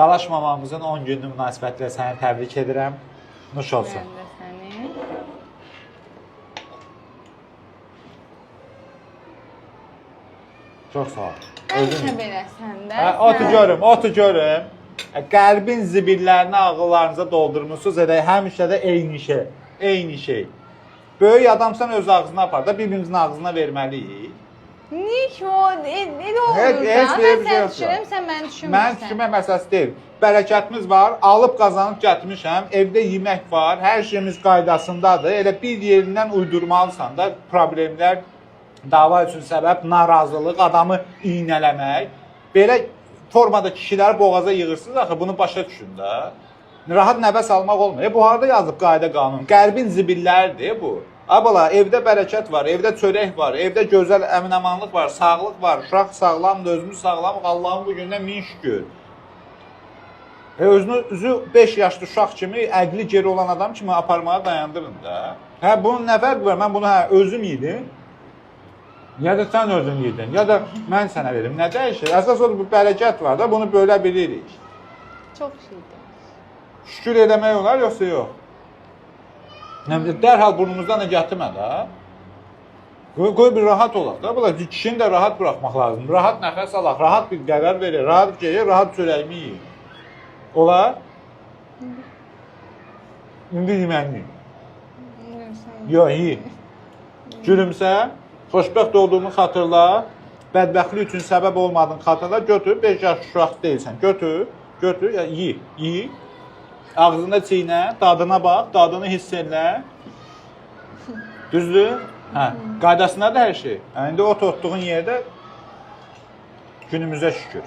Dalaşmamamızın 10 günlük münasibətilə səni təbrik edirəm. Nuş olsun. Ben de seni. Çox sağ ol. Həmişə belə səndə. Otu görüm. Qəlbin zibillərini ağıllarınıza doldurmuşsunuz. Həmişə də eyni şey. Böyük adamsan öz ağzına apar da bir-birimizin ağzına verməliyik. Niye ki o? Ne olur Heç da? bir Ben şey sen yoxdur. düşürüm, sen beni düşünmürsən. Mən düşünmə məsələsi deyil. Bərəkətimiz var, alıb qazanıb gətirmişəm, evdə yemək var, hər şeyimiz qaydasındadır. Elə bir yerindən uydurmalısan da problemlər, dava üçün səbəb, narazılıq, adamı iynələmək. Belə formada kişiləri boğaza yığırsınız axı, bunu başa düşün də. Rahat nəfəs almaq olmuyor. Bu harada yazıb qayda qanun? Qəlbin zibilləridir bu. Abala, evdə bərəkət var, evdə çörək var, evdə gözəl əmin-amanlıq var, sağlıq var, uşaq sağlamdır, özümüz sağlamıq, Allahın bu gündən min şükür. Özünüzü 5 yaşlı uşaq kimi, əqli geri olan adam kimi aparmağa dayandırın da. Bunun nə fərqi var? Mən bunu özüm yedim, ya da sən özün yedin, ya da mən sənə verim. Nə dəyişir? Əsas odur, bu bərəkət var da, bunu bölə bilirik. Çok şeydi. Şükür eləmək olar, yoxsa yox? Dərhal burnumuzdan da gətirmə də. Qoy bir rahat olaq da. Bunlar kişini də rahat buraxmaq lazım. Rahat nəfəs alaq, rahat bir qərar verir, rahat geyir, rahat çörəyimi yiyir. Olar? İndi yeməliyim. Yox, yiyin. Gülümsə, xoşbəxt olduğumu xatırla, bədbəxtlik üçün səbəb olmadığını xatırla, götür, 5 yaş uşaq deyilsən, götür, yiy. Ağzında çiynə, dadına bax, dadını hiss elə. Düzdür? Qaydasındadır hər şey. İndi o tutduğun yerdə günümüzə şükür.